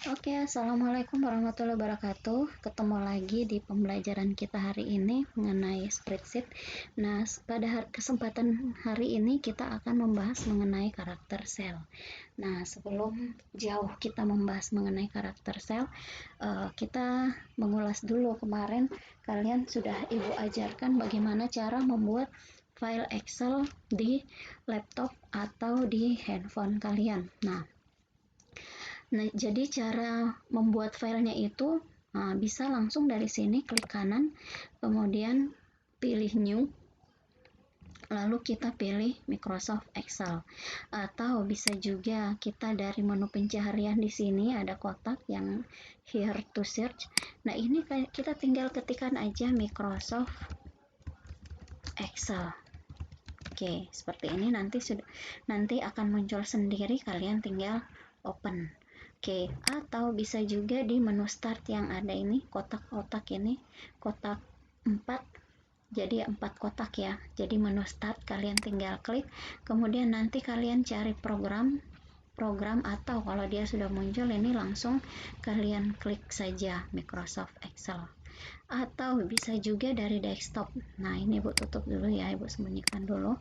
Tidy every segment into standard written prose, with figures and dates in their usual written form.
Oke, Assalamualaikum warahmatullahi wabarakatuh. Ketemu lagi di pembelajaran kita hari ini mengenai spreadsheet. Nah, pada kesempatan hari ini kita akan membahas mengenai karakter sel. Nah, sebelum jauh kita membahas mengenai karakter sel, kita mengulas dulu kemarin kalian sudah Ibu ajarkan bagaimana cara membuat file Excel di laptop atau di handphone kalian. Nah, jadi cara membuat filenya itu bisa langsung dari sini klik kanan, kemudian pilih New, lalu kita pilih Microsoft Excel. Atau bisa juga kita dari menu pencaharian di sini ada kotak yang Here to Search. Nah, ini kita tinggal ketikkan aja Microsoft Excel. Oke, seperti ini nanti akan muncul sendiri, kalian tinggal open. Oke, atau bisa juga di menu start yang ada ini, kotak-kotak ini, kotak 4, jadi 4 kotak ya. Jadi menu start kalian tinggal klik, kemudian nanti kalian cari program atau kalau dia sudah muncul ini langsung kalian klik saja Microsoft Excel. Atau bisa juga dari desktop. Nah, ini Ibu tutup dulu ya, Ibu sembunyikan dulu.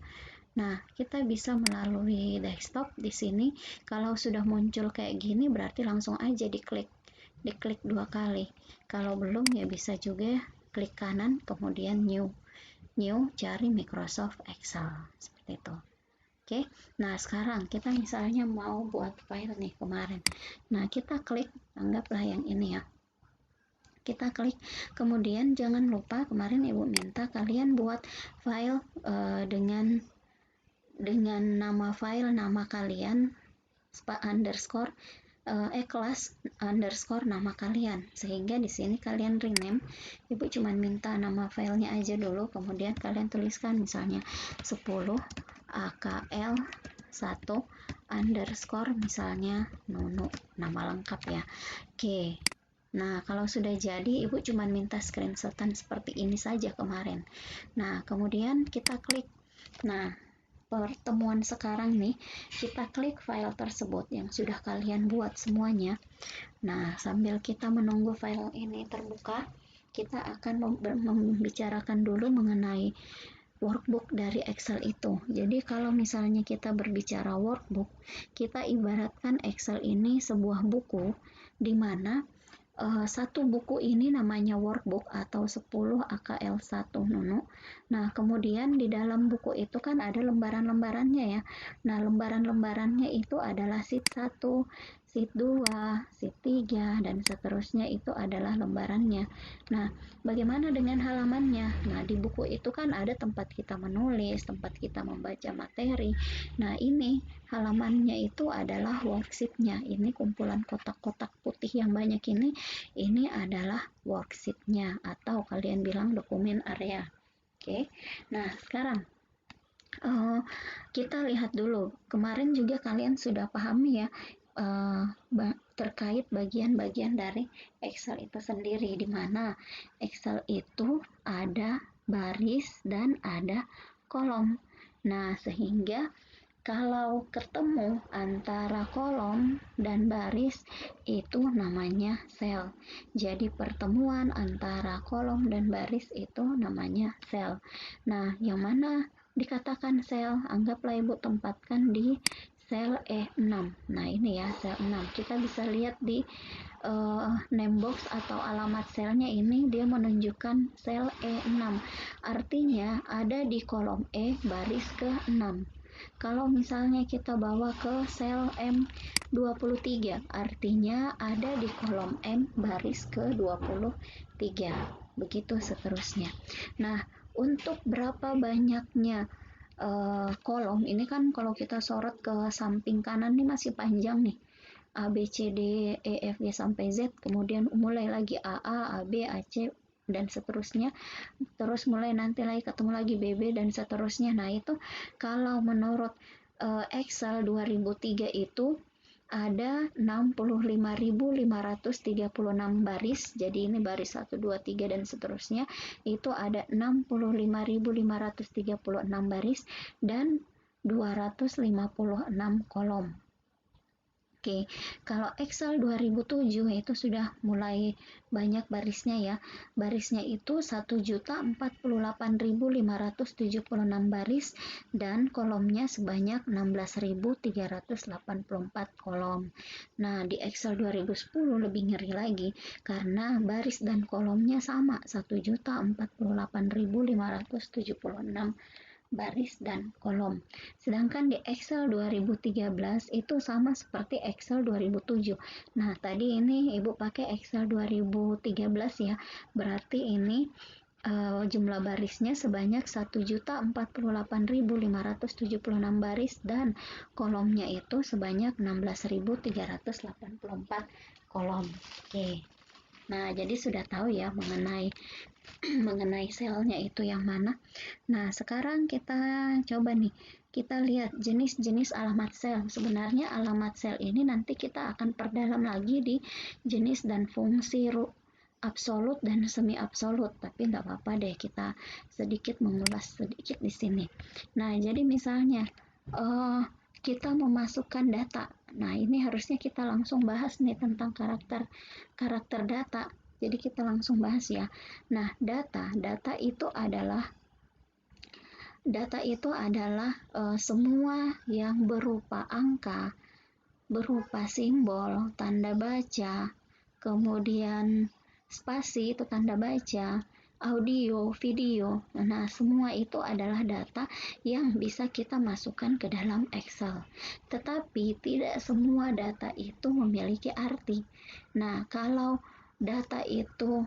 Nah, kita bisa melalui desktop di sini. Kalau sudah muncul kayak gini, berarti langsung aja diklik 2 kali. Kalau belum ya bisa juga klik kanan, kemudian new, cari Microsoft Excel seperti itu. Oke, nah sekarang kita misalnya mau buat file nih kemarin. Nah, kita klik, anggaplah yang ini ya. Kita klik, kemudian jangan lupa kemarin Ibu minta kalian buat file dengan nama file nama kalian underscore kelas underscore nama kalian, sehingga di sini kalian rename. Ibu cuma minta nama filenya aja dulu, kemudian kalian tuliskan misalnya 10 akl 1 underscore misalnya Nunu, nama lengkap ya. Oke, nah kalau sudah jadi Ibu cuma minta screenshotan seperti ini saja kemarin. Nah, kemudian kita klik. Nah, pertemuan sekarang nih, kita klik file tersebut yang sudah kalian buat semuanya. Nah, sambil kita menunggu file ini terbuka, kita akan membicarakan dulu mengenai workbook dari Excel itu. Jadi kalau misalnya kita berbicara workbook, kita ibaratkan Excel ini sebuah buku di mana satu buku ini namanya workbook atau 10 AKL 1 Nunu. Nah, kemudian di dalam buku itu kan ada lembaran-lembarannya ya. Nah, lembaran-lembarannya itu adalah sheet 1, sheet 2, sheet 3, dan seterusnya itu adalah lembarannya. Nah, bagaimana dengan halamannya? Nah, di buku itu kan ada tempat kita menulis, tempat kita membaca materi. Nah, ini halamannya itu adalah worksheet-nya. Ini kumpulan kotak-kotak putih yang banyak ini adalah worksheet-nya atau kalian bilang dokumen area. Oke, nah sekarang kita lihat dulu. Kemarin juga kalian sudah pahami ya terkait bagian-bagian dari Excel itu sendiri, di mana Excel itu ada baris dan ada kolom. Nah, sehingga kalau ketemu antara kolom dan baris itu namanya sel. Jadi pertemuan antara kolom dan baris itu namanya sel. Nah, yang mana dikatakan sel? Anggaplah Ibu tempatkan di sel E6. Nah, ini ya sel 6. Kita bisa lihat di name box atau alamat selnya ini dia menunjukkan sel E6. Artinya ada di kolom E baris ke-6. Kalau misalnya kita bawa ke sel M23, artinya ada di kolom M baris ke-23. Begitu seterusnya. Nah, untuk berapa banyaknya kolom, ini kan kalau kita sorot ke samping kanan ini masih panjang nih. A, B, C, D, E, F, G sampai Z, kemudian mulai lagi AA, AB, AC, dan seterusnya, terus mulai nanti lagi ketemu lagi BB dan seterusnya. Nah, itu kalau menurut Excel 2003 itu ada 65.536 baris. Jadi ini baris 1, 2, 3 dan seterusnya. Itu ada 65.536 baris dan 256 kolom. Oke, kalau Excel 2007 itu sudah mulai banyak barisnya ya. Barisnya itu 1.048.576 baris dan kolomnya sebanyak 16.384 kolom. Nah, di Excel 2010 lebih ngeri lagi karena baris dan kolomnya sama, 1.048.576 baris dan kolom. Sedangkan di Excel 2013 itu sama seperti Excel 2007. Nah, tadi ini Ibu pakai Excel 2013 ya. Berarti ini jumlah barisnya sebanyak 1.048.576 baris dan kolomnya itu sebanyak 16.384 kolom. Oke. Nah, jadi sudah tahu ya mengenai mengenai selnya itu yang mana. Nah, sekarang kita coba nih, kita lihat jenis-jenis alamat sel. Sebenarnya alamat sel ini nanti kita akan perdalam lagi di jenis dan fungsi absolut dan semi absolut, tapi nggak apa-apa deh kita sedikit mengulas sedikit di sini. Nah, jadi misalnya kita memasukkan data. Nah, ini harusnya kita langsung bahas nih tentang karakter data. Jadi kita langsung bahas ya. Nah, data itu adalah semua yang berupa angka, berupa simbol, tanda baca, kemudian spasi itu tanda baca, audio, video. Nah, semua itu adalah data yang bisa kita masukkan ke dalam Excel. Tetapi tidak semua data itu memiliki arti. Nah, kalau data itu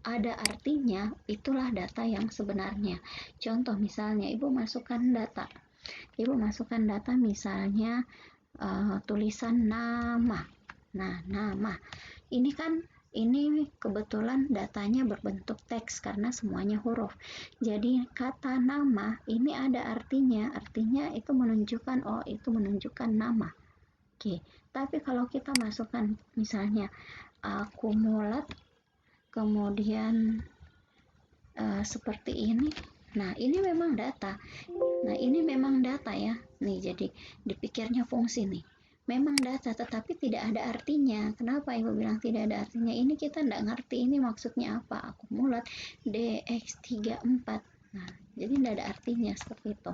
ada artinya, itulah data yang sebenarnya. Contoh misalnya, Ibu masukkan data misalnya tulisan nama. Nah, nama. Ini kebetulan datanya berbentuk teks karena semuanya huruf. Jadi kata nama ini ada artinya. Artinya itu menunjukkan nama. Oke. Tapi kalau kita masukkan misalnya akumulat kemudian seperti ini. Nah, ini memang data. Ya. Nih, jadi dipikirnya fungsi nih. Memang data, tetapi tidak ada artinya. Kenapa Ibu bilang tidak ada artinya? Ini kita tidak ngerti ini maksudnya apa. Akumulat DX34. Nah, jadi tidak ada artinya seperti itu.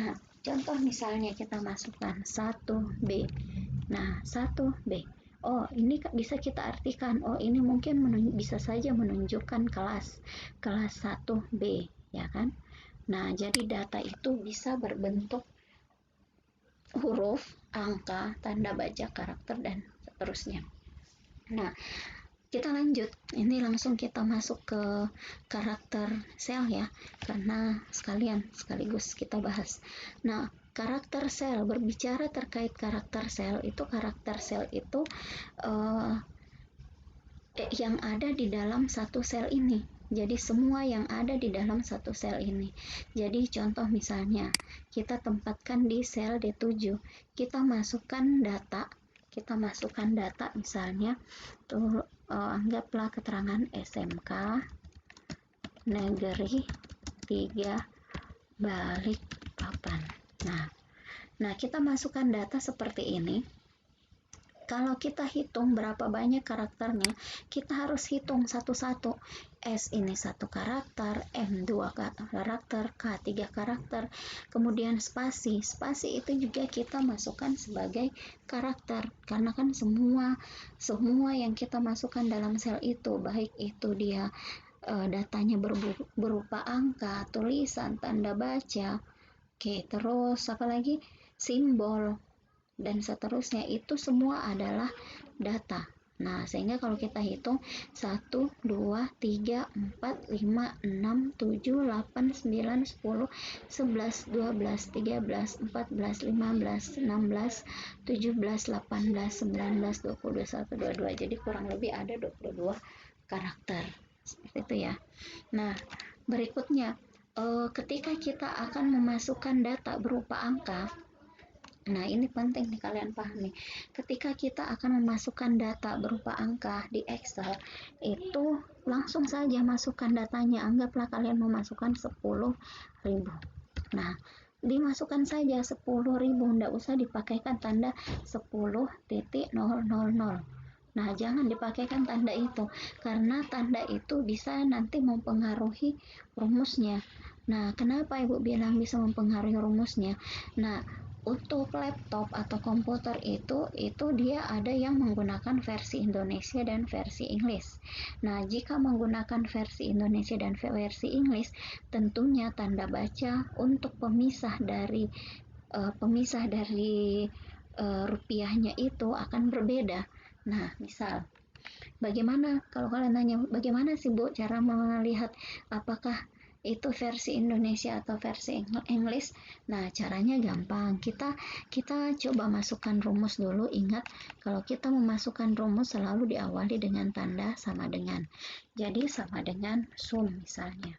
Nah, contoh misalnya kita masukkan 1B. Nah, 1B. Oh, ini bisa kita artikan. Oh, ini mungkin bisa saja menunjukkan kelas 1B, ya kan? Nah, jadi data itu bisa berbentuk huruf, angka, tanda baca, karakter, dan seterusnya. Nah, kita lanjut. Ini langsung kita masuk ke karakter sel ya, karena sekaligus kita bahas. Nah, karakter sel, berbicara terkait karakter sel itu yang ada di dalam satu sel ini. Jadi semua yang ada di dalam satu sel ini. Jadi contoh misalnya, kita tempatkan di sel D7. Kita masukkan data misalnya tuh anggaplah keterangan SMK Negeri 3 Balikpapan. Nah, kita masukkan data seperti ini. Kalau kita hitung berapa banyak karakternya, kita harus hitung satu-satu. S ini 1 karakter, M 2 karakter, K 3 karakter. Kemudian spasi itu juga kita masukkan sebagai karakter. Karena kan semua yang kita masukkan dalam sel itu, baik itu dia datanya berupa angka, tulisan, tanda baca, terus apalagi simbol, dan seterusnya, itu semua adalah data. Nah, sehingga kalau kita hitung 1, 2, 3, 4, 5, 6, 7, 8, 9, 10, 11, 12, 13, 14, 15, 16, 17, 18, 19, 20, 21, 22. Jadi kurang lebih ada 22 karakter. Seperti itu ya. Nah, berikutnya, ketika kita akan memasukkan data berupa angka, nah, ini penting nih kalian pahami. Ketika kita akan memasukkan data berupa angka di Excel, itu langsung saja masukkan datanya. Anggaplah kalian memasukkan 10.000. Nah, dimasukkan saja 10.000, nggak usah dipakaikan tanda 10.000. Nah, jangan dipakaikan tanda itu, karena tanda itu bisa nanti mempengaruhi rumusnya. Nah, kenapa Ibu bilang bisa mempengaruhi rumusnya? Nah, untuk laptop atau komputer itu dia ada yang menggunakan versi Indonesia dan versi Inggris. Nah, jika menggunakan versi Indonesia dan versi Inggris, tentunya tanda baca untuk pemisah dari rupiahnya itu akan berbeda. Nah, misal bagaimana kalau kalian nanya bagaimana sih Bu cara melihat apakah itu versi Indonesia atau versi English? Nah, caranya gampang. Kita coba masukkan rumus dulu. Ingat, kalau kita memasukkan rumus selalu diawali dengan tanda sama dengan. Jadi sama dengan sum misalnya.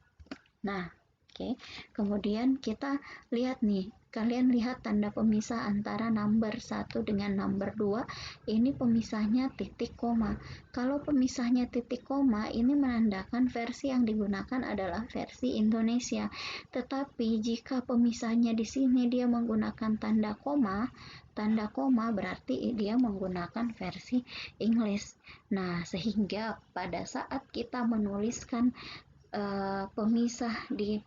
Nah, oke. Kemudian kita lihat nih, kalian lihat tanda pemisah antara number 1 dengan number 2, ini pemisahnya titik koma. Kalau pemisahnya titik koma, ini menandakan versi yang digunakan adalah versi Indonesia. Tetapi jika pemisahnya di sini dia menggunakan tanda koma berarti dia menggunakan versi English. Nah, sehingga pada saat kita menuliskan pemisah di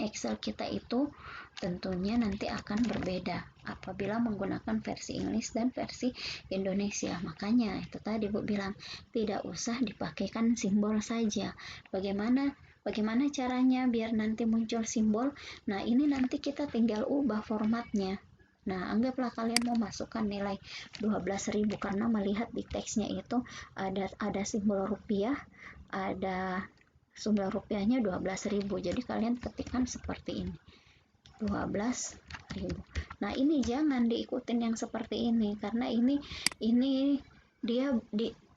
Excel kita itu tentunya nanti akan berbeda apabila menggunakan versi Inggris dan versi Indonesia. Makanya itu tadi Bu bilang tidak usah dipakaikan simbol saja. Bagaimana caranya biar nanti muncul simbol? Nah, ini nanti kita tinggal ubah formatnya. Nah, anggaplah kalian mau masukkan nilai 12.000 karena melihat di teksnya itu ada simbol rupiah, ada sumber rupiahnya 12.000. Jadi kalian ketikkan seperti ini. 12.000. Nah, ini jangan diikutin yang seperti ini karena ini dia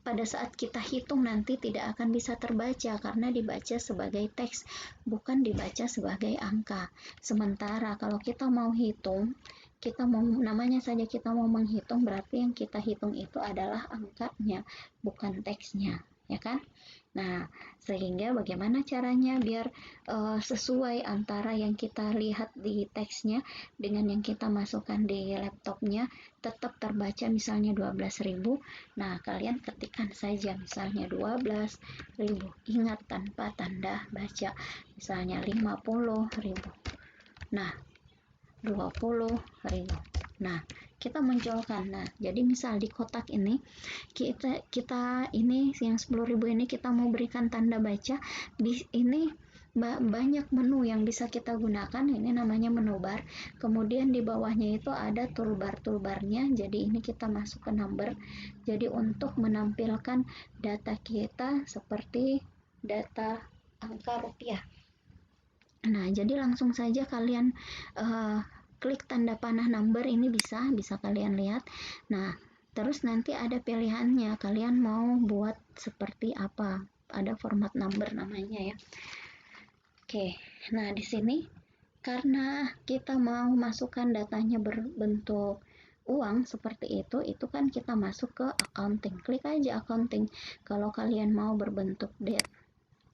pada saat kita hitung nanti tidak akan bisa terbaca karena dibaca sebagai teks, bukan dibaca sebagai angka. Sementara kalau kita mau hitung, namanya saja kita mau menghitung, berarti yang kita hitung itu adalah angkanya, bukan teksnya, ya kan? Nah, sehingga bagaimana caranya biar sesuai antara yang kita lihat di teksnya dengan yang kita masukkan di laptopnya tetap terbaca misalnya 12.000. Nah, kalian ketikkan saja misalnya 12.000. Ingat tanpa tanda baca. Misalnya 50.000. Nah, 20.000. Nah, kita munculkan. Nah, jadi misal di kotak ini kita ini yang 10.000 ini kita mau berikan tanda baca. Ini banyak menu yang bisa kita gunakan. Ini namanya menu bar. Kemudian di bawahnya itu ada toolbar-toolbarnya. Jadi ini kita masuk ke number. Jadi untuk menampilkan data kita seperti data angka rupiah. Nah, jadi langsung saja kalian klik tanda panah number ini bisa kalian lihat. Nah, terus nanti ada pilihannya, kalian mau buat seperti apa? Ada format number namanya ya. Oke, nah di sini karena kita mau masukkan datanya berbentuk uang seperti itu kan kita masuk ke accounting. Klik aja accounting. Kalau kalian mau berbentuk date,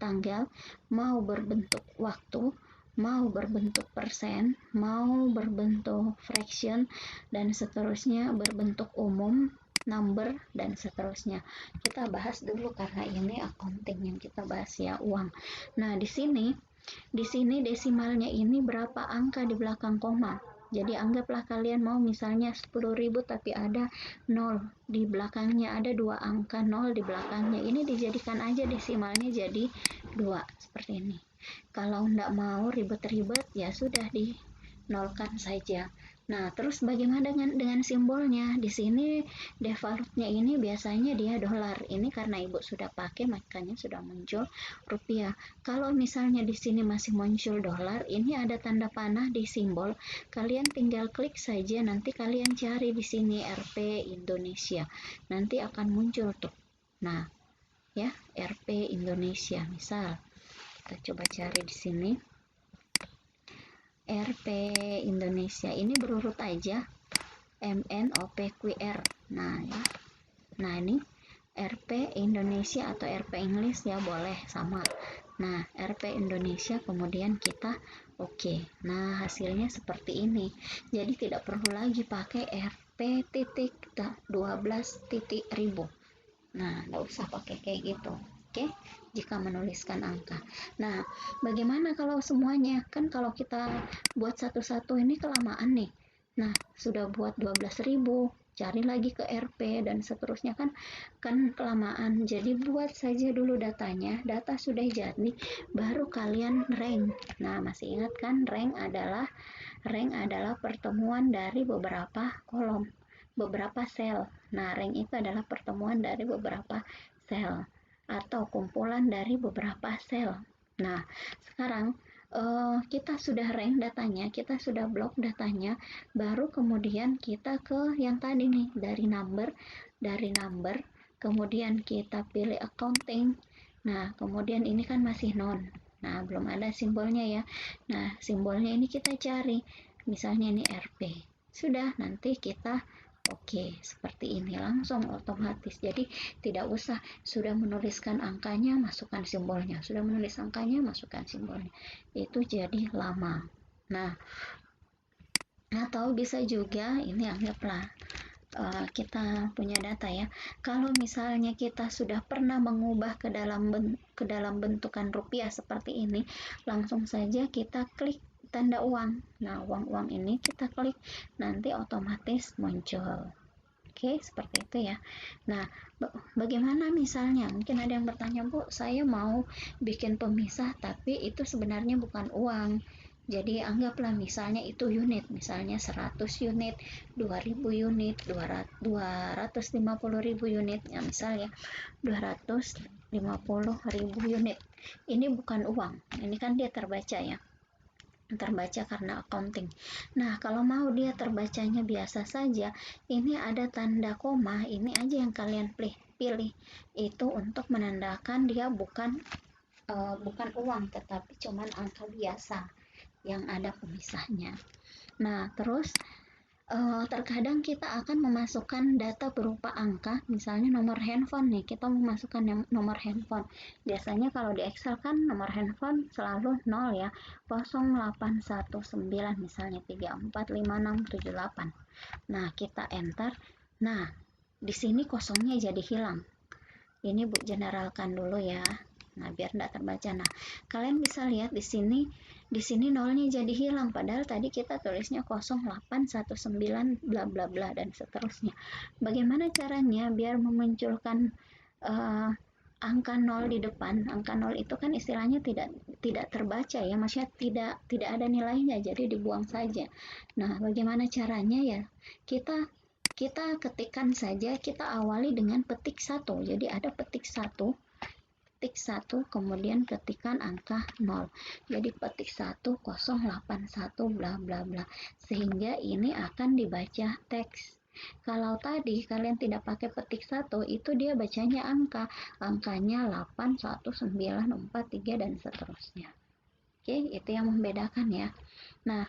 tanggal, mau berbentuk waktu, mau berbentuk persen, mau berbentuk fraction, dan seterusnya berbentuk umum, number, dan seterusnya. Kita bahas dulu karena ini accounting yang kita bahas ya, uang. Nah, di sini desimalnya ini berapa angka di belakang koma. Jadi anggaplah kalian mau misalnya 10.000 tapi ada 0 di belakangnya, ada 2 angka 0 di belakangnya. Ini dijadikan aja desimalnya jadi 2 seperti ini. Kalau enggak mau ribet-ribet ya sudah di nolkan saja. Nah, terus bagaimana dengan simbolnya? Di sini defaultnya ini biasanya dia dolar. Ini karena Ibu sudah pakai makanya sudah muncul rupiah. Kalau misalnya di sini masih muncul dolar, ini ada tanda panah di simbol. Kalian tinggal klik saja, nanti kalian cari di sini Rp Indonesia. Nanti akan muncul tuh. Nah, ya, Rp Indonesia misal. Kita coba cari di sini. Rp Indonesia ini berurut aja MNOPQR. Nah, ya. Nah, ini Rp Indonesia atau Rp English ya boleh sama. Nah, RP Indonesia kemudian kita oke. Nah, hasilnya seperti ini. Jadi tidak perlu lagi pakai RP titik 12 titik ribu. Nah, nggak usah pakai kayak gitu. Oke, jika menuliskan angka. Nah, bagaimana kalau semuanya? Kan kalau kita buat satu-satu ini kelamaan nih. Nah, sudah buat 12.000, cari lagi ke RP dan seterusnya kan kelamaan. Jadi buat saja dulu datanya. Data sudah jadi, baru kalian rank. Nah, masih ingat kan rank adalah pertemuan dari beberapa kolom, beberapa sel. Nah, rank itu adalah pertemuan dari beberapa sel atau kumpulan dari beberapa sel. Nah, sekarang kita sudah rank datanya, kita sudah blok datanya, baru kemudian kita ke yang tadi nih, dari number, kemudian kita pilih accounting. Nah, kemudian ini kan masih non. Nah, belum ada simbolnya ya. Nah, simbolnya ini kita cari. Misalnya ini RP. Sudah, nanti kita oke, seperti ini langsung otomatis. Jadi tidak usah sudah menuliskan angkanya, masukkan simbolnya. Sudah menulis angkanya, masukkan simbolnya. Itu jadi lama. Nah, atau bisa juga ini anggaplah kita punya data ya. Kalau misalnya kita sudah pernah mengubah ke dalam bentukan rupiah seperti ini, langsung saja kita klik tanda uang. Nah, uang-uang ini kita klik, nanti otomatis muncul. Oke, seperti itu ya. Nah, bagaimana misalnya? Mungkin ada yang bertanya, Bu, saya mau bikin pemisah, tapi itu sebenarnya bukan uang. Jadi anggaplah misalnya itu unit, misalnya 100 unit, 2000 unit, 250.000 unit, ya misalnya 250.000 unit. Ini bukan uang, ini kan dia terbaca ya, terbaca karena accounting. Nah, kalau mau dia terbacanya biasa saja, ini ada tanda koma, ini aja yang kalian pilih. Itu untuk menandakan dia bukan uang, tetapi cuman angka biasa yang ada pemisahnya. Nah, terus terkadang kita akan memasukkan data berupa angka, misalnya nomor handphone nih, kita memasukkan nomor handphone. Biasanya kalau di Excel kan nomor handphone selalu 0 ya, 0819 misalnya 345678. Nah, kita enter. Nah, di sini kosongnya jadi hilang. Ini Bu generalkan dulu ya. Nah, biar tidak terbaca. Nah, kalian bisa lihat di sini nolnya jadi hilang, padahal tadi kita tulisnya 0819 bla bla bla dan seterusnya. Bagaimana caranya biar memunculkan angka 0 di depan? Angka 0 itu kan istilahnya tidak terbaca ya, maksudnya tidak ada nilainya, jadi dibuang saja. Nah, bagaimana caranya ya? Kita ketikkan saja, kita awali dengan petik 1. Jadi ada petik 1, kemudian ketikan angka 0. Jadi petik 1081 bla bla bla. Sehingga ini akan dibaca teks. Kalau tadi kalian tidak pakai petik 1, itu dia bacanya angka. Angkanya 81943 dan seterusnya. Oke, itu yang membedakan ya. Nah,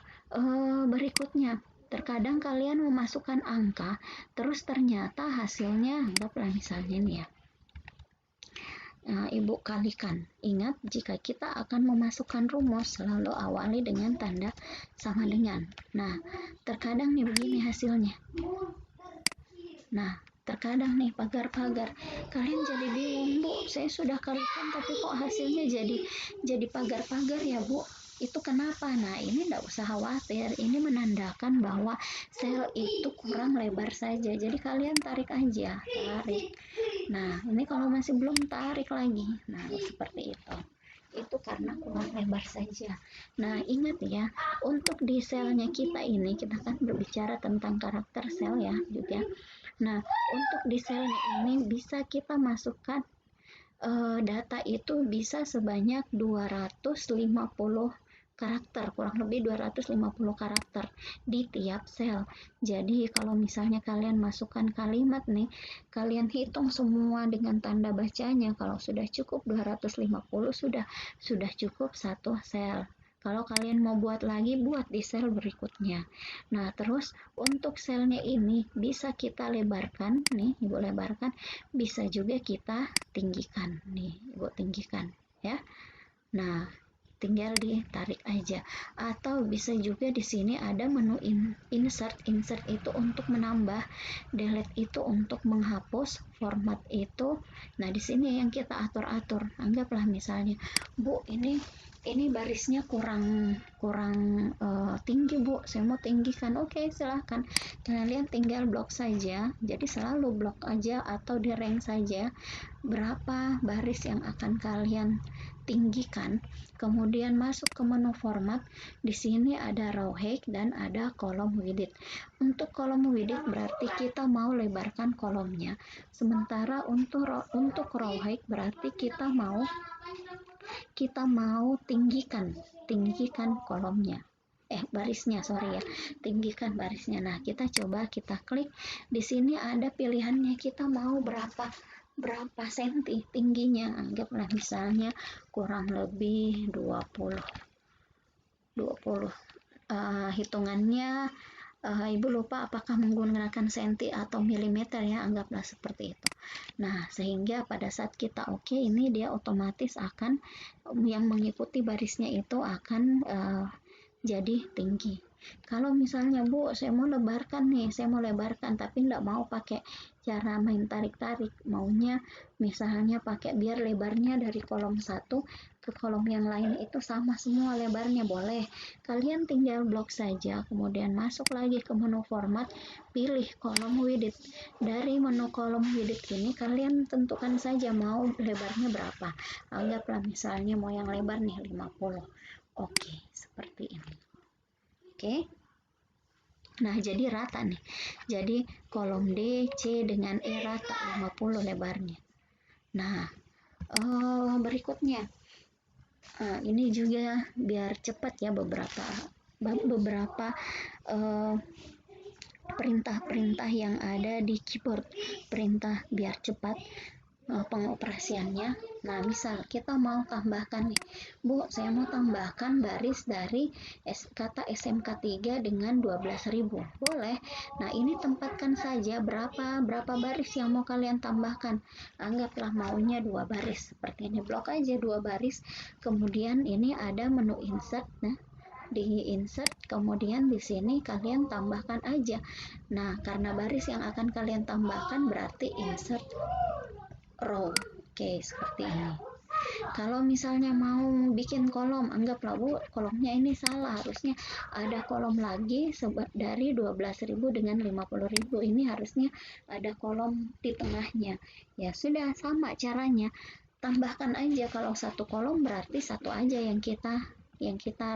berikutnya, terkadang kalian memasukkan angka, terus ternyata hasilnya, anggaplah misalnya nih ya, Ibu kalikan. Ingat, jika kita akan memasukkan rumus, selalu awali dengan tanda sama dengan. Nah, terkadang nih begini hasilnya. Nah, terkadang nih pagar-pagar, kalian jadi bingung, Bu, saya sudah kalikan tapi kok hasilnya jadi pagar-pagar ya, Bu? Itu kenapa? Nah, ini tidak usah khawatir, ini menandakan bahwa sel itu kurang lebar saja, jadi kalian tarik aja, tarik. Nah, ini kalau masih belum, tarik lagi. Nah, seperti itu karena kurang lebar saja. Nah, ingat ya, untuk di selnya kita ini, kita kan berbicara tentang karakter sel ya juga. Nah, untuk di selnya ini bisa kita masukkan data itu bisa sebanyak 250 karakter, kurang lebih 250 karakter di tiap sel. Jadi kalau misalnya kalian masukkan kalimat nih, kalian hitung semua dengan tanda bacanya, kalau sudah cukup 250 sudah cukup satu sel. Kalau kalian mau buat lagi, buat di sel berikutnya. Nah, terus untuk selnya ini bisa kita lebarkan, nih Ibu lebarkan, bisa juga kita tinggikan, nih Ibu tinggikan ya. Nah, tinggal ditarik aja. Atau bisa juga di sini ada menu insert. Insert itu untuk menambah, delete itu untuk menghapus, format itu. Nah, di sini yang kita atur-atur. Anggaplah misalnya, Bu, ini barisnya kurang kurang tinggi, Bu. Saya mau tinggikan. Oke, silahkan. Kalian tinggal blok saja. Jadi selalu blok aja atau di rank saja berapa baris yang akan kalian tinggikan, kemudian masuk ke menu format. Di sini ada row height dan ada kolom width. Untuk kolom width berarti kita mau lebarkan kolomnya, sementara untuk row height berarti kita mau tinggikan kolomnya, barisnya, sorry ya, tinggikan barisnya. Nah, kita klik di sini, ada pilihannya, kita mau berapa senti tingginya. Anggaplah misalnya kurang lebih 20 hitungannya, Ibu lupa apakah menggunakan senti atau milimeter ya, anggaplah seperti itu. Nah, sehingga pada saat kita oke, ini dia otomatis akan yang mengikuti barisnya itu akan jadi tinggi. Kalau misalnya, Bu, saya mau lebarkan tapi nggak mau pakai cara main tarik-tarik, maunya misalnya pakai biar lebarnya dari kolom satu ke kolom yang lain itu sama semua lebarnya, boleh. Kalian tinggal blok saja, kemudian masuk lagi ke menu format, pilih kolom width. Dari menu kolom width ini kalian tentukan saja mau lebarnya berapa. Anggaplah misalnya mau yang lebar nih 50. Oke, seperti ini. Oke. Nah, jadi rata nih. Jadi kolom D, C dengan E rata 50 lebarnya. Nah, berikutnya. Ini juga biar cepat ya, beberapa perintah-perintah yang ada di keyboard. Perintah biar cepat pengoperasiannya. Nah, misal kita mau tambahkan nih, Bu, saya mau tambahkan baris dari kata SMK 3 dengan 12.000. Boleh. Nah, ini tempatkan saja berapa baris yang mau kalian tambahkan. Anggaplah maunya 2 baris. Seperti ini, blok aja 2 baris. Kemudian ini ada menu insert. Nah, di insert, kemudian di sini kalian tambahkan aja. Nah, karena baris yang akan kalian tambahkan berarti insert row. Oke, seperti ini. Kalau misalnya mau bikin kolom, anggaplah, Bu, kolomnya ini salah, harusnya ada kolom lagi dari 12.000 dengan 50.000. Ini harusnya ada kolom di tengahnya. Ya sudah, sama caranya. Tambahkan aja, kalau satu kolom berarti satu aja yang kita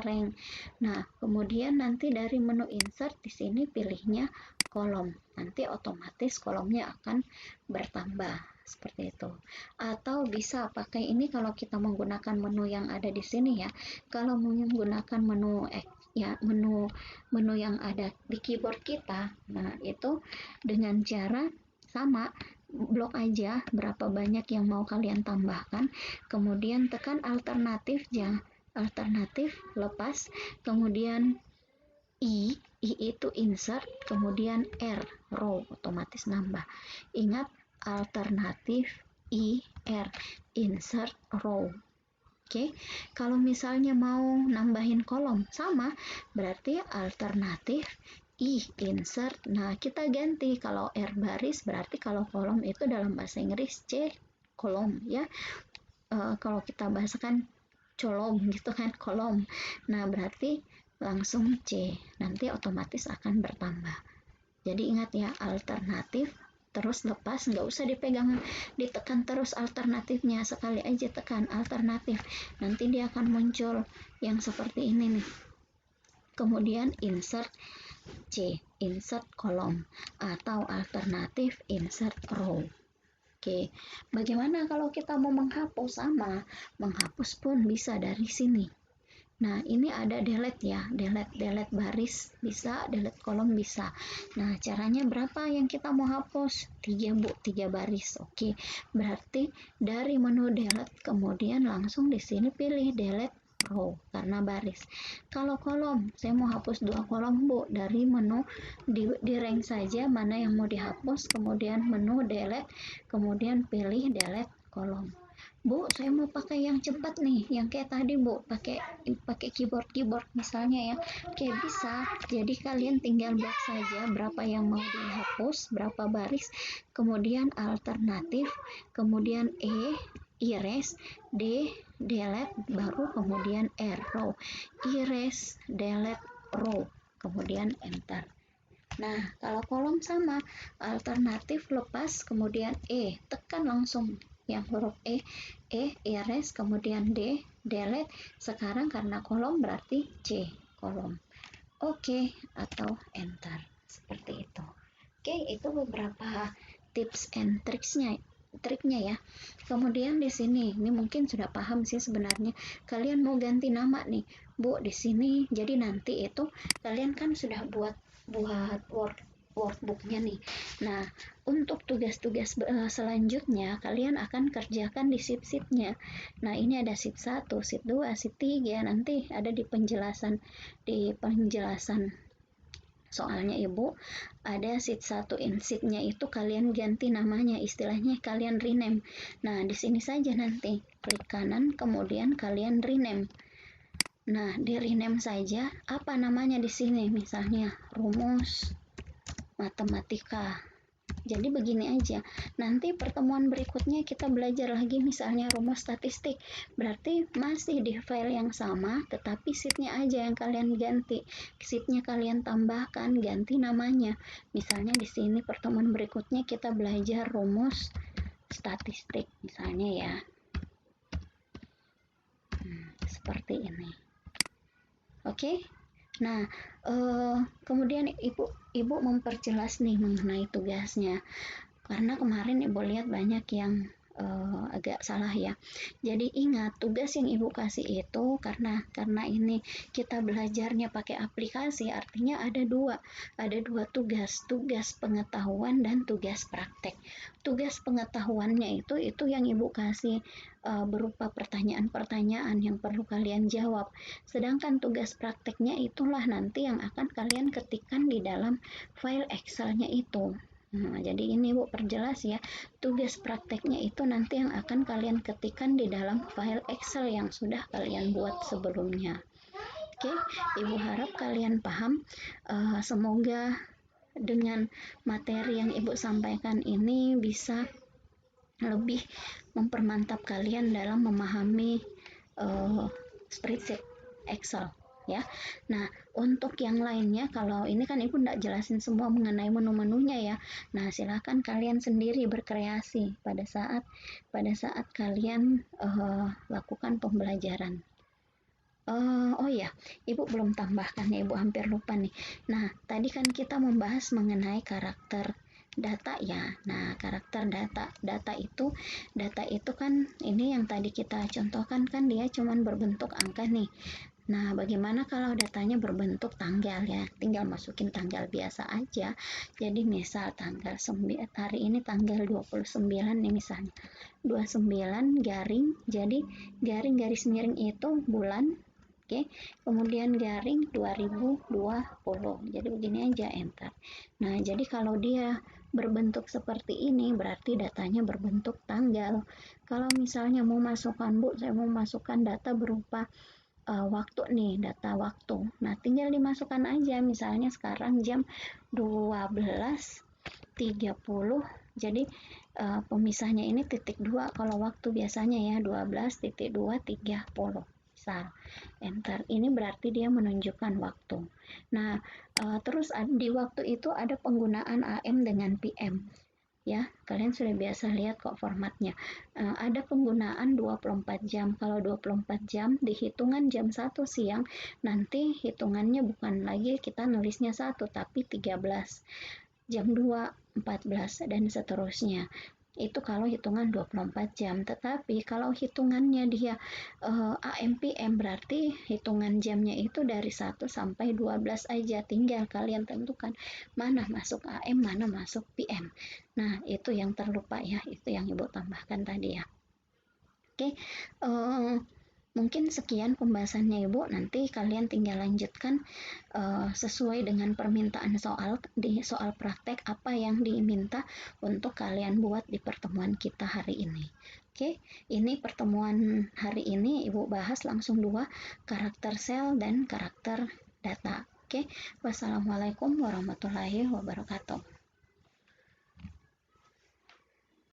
rank. Nah, kemudian nanti dari menu insert di sini pilihnya kolom. Nanti otomatis kolomnya akan bertambah seperti itu. Atau bisa pakai ini kalau kita menggunakan menu yang ada di sini ya. Kalau menggunakan menu yang ada di keyboard kita, nah itu dengan cara sama, blok aja berapa banyak yang mau kalian tambahkan, kemudian tekan alternatif lepas, kemudian I itu insert, kemudian R row, otomatis nambah. Ingat, alternatif IR, insert row. Oke, kalau misalnya mau nambahin kolom, sama, berarti alternatif insert. Nah, kita ganti, kalau R baris berarti kalau kolom itu dalam bahasa Inggris C kolom ya. Kalau kita bahasakan colom gitu kan, kolom. Nah, berarti langsung C, nanti otomatis akan bertambah. Jadi ingat ya, alternatif terus lepas, nggak usah ditekan terus alternatifnya, sekali aja tekan alternatif, nanti dia akan muncul yang seperti ini nih. Kemudian insert C, insert kolom, atau alternatif insert row. Oke, bagaimana kalau kita mau menghapus? Sama, menghapus pun bisa dari sini. Nah, ini ada delete ya, delete baris bisa, delete kolom bisa. Nah, caranya berapa yang kita mau hapus? 3, Bu, 3 baris. Oke, berarti dari menu delete, kemudian langsung di sini pilih delete row karena baris. Kalau kolom, saya mau hapus 2 kolom, Bu, dari menu di rank saja mana yang mau dihapus, kemudian menu delete, kemudian pilih delete kolom. Bu, saya mau pakai yang cepat nih, yang kayak tadi Bu, pakai pakai keyboard misalnya ya. Oke, bisa. Jadi kalian tinggal buat saja berapa yang mau dihapus, berapa baris, kemudian alternatif, kemudian erase, delete, baru kemudian row. Erase, delete, row, kemudian enter. Nah, kalau kolom sama, alternatif lepas, kemudian tekan langsung yang huruf erase, kemudian delete. Sekarang karena kolom berarti C, kolom. Oke, atau enter. Seperti itu. Oke, itu beberapa tips and triknya ya. Kemudian di sini, ini mungkin sudah paham sih sebenarnya. Kalian mau ganti nama nih, Bu, di sini. Jadi nanti itu kalian kan sudah buat buat workbooknya nih. Nah, untuk tugas-tugas selanjutnya kalian akan kerjakan di sheet-sheetnya. Nah, ini ada sheet 1, sheet 2, sheet 3. Nanti ada di penjelasan soalnya Ibu ada sheet 1 sheetnya itu kalian ganti namanya, istilahnya kalian rename. Nah, di sini saja nanti klik kanan kemudian kalian rename. Nah, di rename saja apa namanya di sini, misalnya rumus matematika. Jadi begini aja, nanti pertemuan berikutnya kita belajar lagi misalnya rumus statistik. Berarti masih di file yang sama, tetapi sheetnya aja yang kalian ganti. Sheetnya kalian tambahkan, ganti namanya. Misalnya di sini pertemuan berikutnya kita belajar rumus statistik misalnya ya. Seperti ini. Oke? Nah, kemudian ibu memperjelas nih mengenai tugasnya. Karena kemarin Ibu lihat banyak yang agak salah ya. Jadi ingat tugas yang Ibu kasih itu karena ini kita belajarnya pakai aplikasi, artinya ada dua tugas pengetahuan dan tugas praktek. Tugas pengetahuannya itu yang Ibu kasih berupa pertanyaan-pertanyaan yang perlu kalian jawab. Sedangkan tugas prakteknya itulah nanti yang akan kalian ketikkan di dalam file Excel-nya itu. Nah, jadi ini Bu perjelas ya, tugas prakteknya itu nanti yang akan kalian ketikkan di dalam file Excel yang sudah kalian buat sebelumnya. Oke, Ibu harap kalian paham. Semoga dengan materi yang Ibu sampaikan ini bisa lebih mempermantap kalian dalam memahami spreadsheet Excel ya. Nah, untuk yang lainnya kalau ini kan Ibu tidak jelasin semua mengenai menu-menunya ya. Nah, silakan kalian sendiri berkreasi pada saat kalian lakukan pembelajaran. Oh ya, Ibu belum tambahkan ya, Ibu hampir lupa nih. Nah, tadi kan kita membahas mengenai karakter data ya. Nah, karakter data itu kan ini yang tadi kita contohkan kan dia cuman berbentuk angka nih. Nah, bagaimana kalau datanya berbentuk tanggal ya? Tinggal masukin tanggal biasa aja. Jadi misal hari ini tanggal 29 nih misalnya. 29 garing, jadi garing garis miring itu bulan. Oke, kemudian garing 2020. Jadi begini aja, enter. Nah, jadi kalau dia berbentuk seperti ini, berarti datanya berbentuk tanggal. Kalau misalnya mau masukkan, Bu, saya mau masukkan data berupa waktu nih, data waktu. Nah, tinggal dimasukkan aja, misalnya sekarang jam 12.30. Jadi pemisahnya ini titik 2 kalau waktu biasanya ya, 12.230. Misal, enter. Ini berarti dia menunjukkan waktu. Nah, terus di waktu itu ada penggunaan AM dengan PM. Ya, kalian sudah biasa lihat kok formatnya. Ada penggunaan 24 jam. Kalau 24 jam dihitungan jam 1 siang, nanti hitungannya bukan lagi kita nulisnya 1 tapi 13. Jam 2, 14 dan seterusnya. Itu kalau hitungan 24 jam. Tetapi kalau hitungannya dia AM/PM berarti hitungan jamnya itu dari 1 sampai 12 aja. Tinggal kalian tentukan mana masuk AM, mana masuk PM. Nah, itu yang terlupa ya. Itu yang Ibu tambahkan tadi ya. Oke. Mungkin sekian pembahasannya Ibu, nanti kalian tinggal lanjutkan sesuai dengan permintaan di soal praktek apa yang diminta untuk kalian buat di pertemuan kita hari ini. Oke, ini pertemuan hari ini Ibu bahas langsung dua, karakter sel dan karakter data. Oke, wassalamualaikum warahmatullahi wabarakatuh.